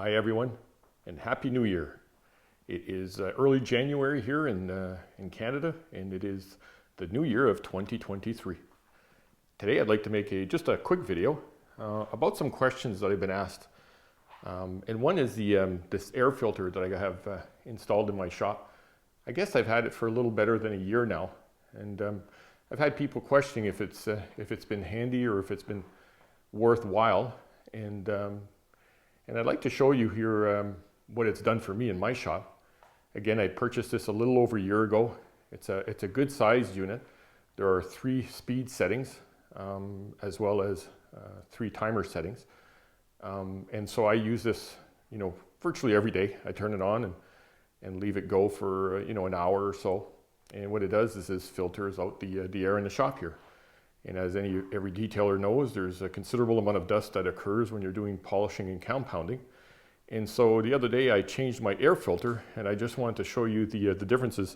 Hi everyone, and Happy New Year. It is early January here in Canada, and it is the new year of 2023. Today I'd like to make just a quick video about some questions that I've been asked. And one is this air filter that I have installed in my shop. I guess I've had it for a little better than a year now, and I've had people questioning if it's been handy or if it's been worthwhile. And I'd like to show you here what it's done for me in my shop. Again, I purchased this a little over a year ago. It's a good sized unit. There are 3 speed settings as well as 3 timer settings. And so I use this, virtually every day. I turn it on and leave it go for, an hour or so. And what it does is this filters out the air in the shop here. And as every detailer knows, there's a considerable amount of dust that occurs when you're doing polishing and compounding. And so the other day I changed my air filter, and I just wanted to show you the differences.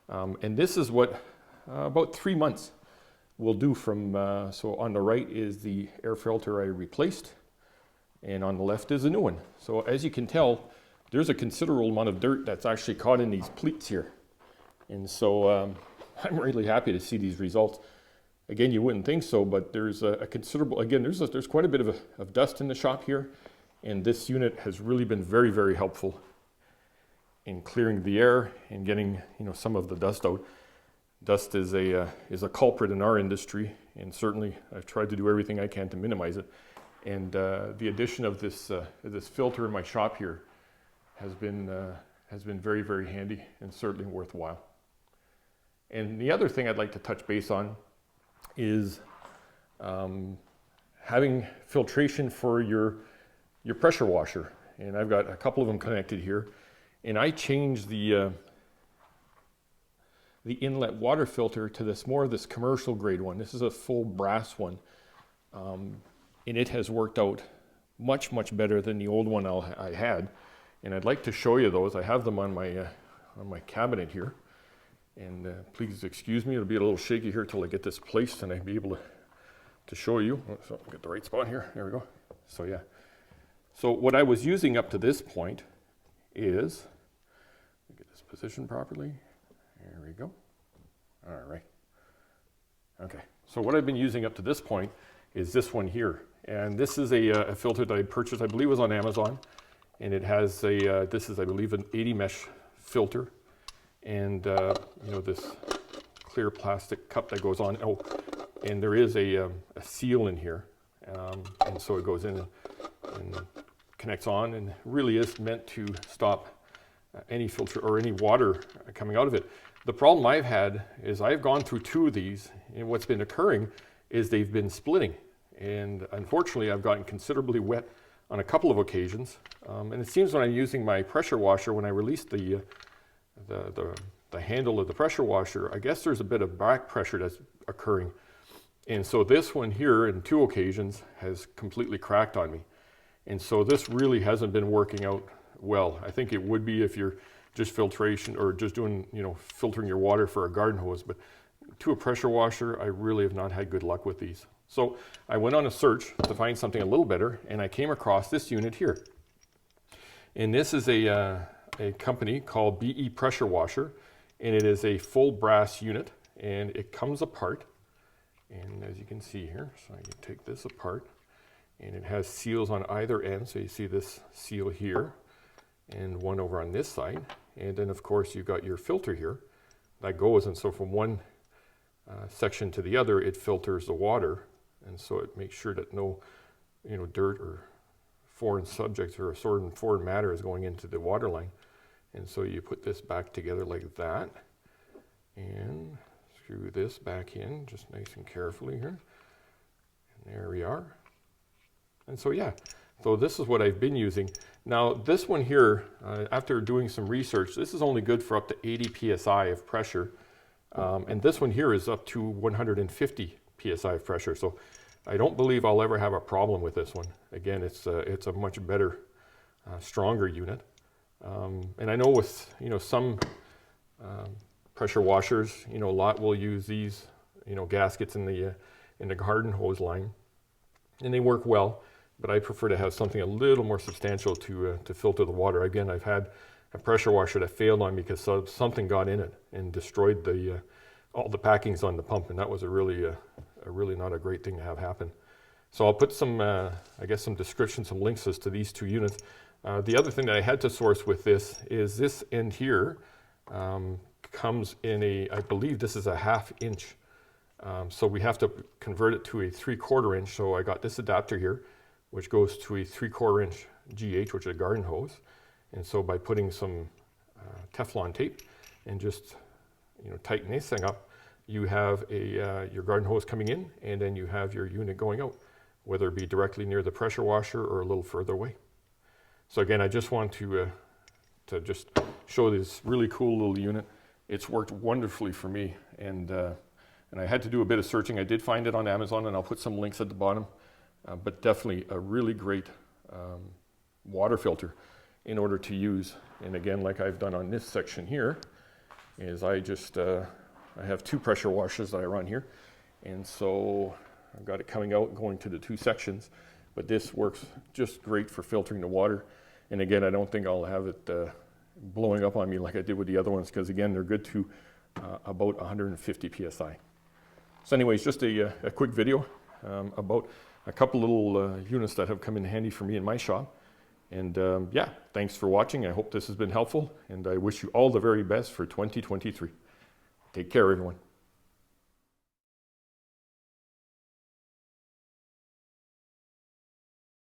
And this is what about 3 months will do from, so on the right is the air filter I replaced, and on the left is a new one. So as you can tell, there's a considerable amount of dirt that's actually caught in these pleats here. And so I'm really happy to see these results. Again, you wouldn't think so, but there's a considerable, again, there's quite a bit of dust in the shop here, and this unit has really been very, very helpful in clearing the air and getting, some of the dust out. Dust is a culprit in our industry, and certainly I've tried to do everything I can to minimize it. And the addition of this filter in my shop here has been very, very handy and certainly worthwhile. And the other thing I'd like to touch base on is having filtration for your pressure washer. And I've got a couple of them connected here. And I changed the inlet water filter to this commercial grade one. This is a full brass one. And it has worked out much, much better than the old one I had. And I'd like to show you those. I have them on my cabinet here. And please excuse me, it'll be a little shaky here till I get this placed and I'll be able to show you. So get the right spot here, there we go. So yeah, so what I was using up to this point is, get this positioned properly, there we go. All right, okay. So what I've been using up to this point is this one here. And this is a filter that I purchased, I believe it was on Amazon. And it has this is, I believe, an 80 mesh filter. And this clear plastic cup that goes on. Oh, and there is a seal in here, and so it goes in and connects on, and really is meant to stop any filter or any water coming out of it. The problem I've had is I've gone through 2 of these, and what's been occurring is they've been splitting, and unfortunately I've gotten considerably wet on a couple of occasions. And it seems when I'm using my pressure washer, when I release the handle of the pressure washer, I guess there's a bit of back pressure that's occurring. And so this one here in 2 occasions has completely cracked on me. And so this really hasn't been working out well. I think it would be if you're just filtration or just doing, filtering your water for a garden hose, but to a pressure washer, I really have not had good luck with these. So I went on a search to find something a little better, and I came across this unit here. And this is a company called BE Pressure Washer, and it is a full brass unit, and it comes apart. And as you can see here, so I can take this apart, and it has seals on either end. So you see this seal here and one over on this side. And then of course you've got your filter here that goes, and so from one section to the other, it filters the water. And so it makes sure that no, dirt or foreign subjects or foreign matter is going into the water line. And so you put this back together like that and screw this back in just nice and carefully here. And there we are. And so yeah, so this is what I've been using. Now this one here, after doing some research, this is only good for up to 80 psi of pressure. And this one here is up to 150 psi of pressure. So I don't believe I'll ever have a problem with this one. Again, it's a much better, stronger unit. And I know with some pressure washers, a lot will use these gaskets in the garden hose line, and they work well. but I prefer to have something a little more substantial to filter the water. Again, I've had a pressure washer that failed on me because something got in it and destroyed all the packings on the pump, and that was a really not a great thing to have happen. So I'll put some, I guess, some description, some links as to these two units. The other thing that I had to source with this is this end here comes in I believe this is a 1/2 inch. So we have to convert it to a 3/4 inch. So I got this adapter here, which goes to a 3/4 inch GH, which is a garden hose. And so by putting some Teflon tape and just tighten this thing up, you have your garden hose coming in, and then you have your unit going out, whether it be directly near the pressure washer or a little further away. So again, I just want to just show this really cool little unit. It's worked wonderfully for me, and I had to do a bit of searching. I did find it on Amazon, and I'll put some links at the bottom, but definitely a really great water filter in order to use. And again, like I've done on this section here, is I have 2 pressure washers that I run here, and so I've got it coming out, going to the 2 sections, but this works just great for filtering the water. And again, I don't think I'll have it blowing up on me like I did with the other ones, because again, they're good to about 150 psi. So anyways, just a quick video about a couple little units that have come in handy for me in my shop. And yeah, thanks for watching. I hope this has been helpful, and I wish you all the very best for 2023. Take care, everyone.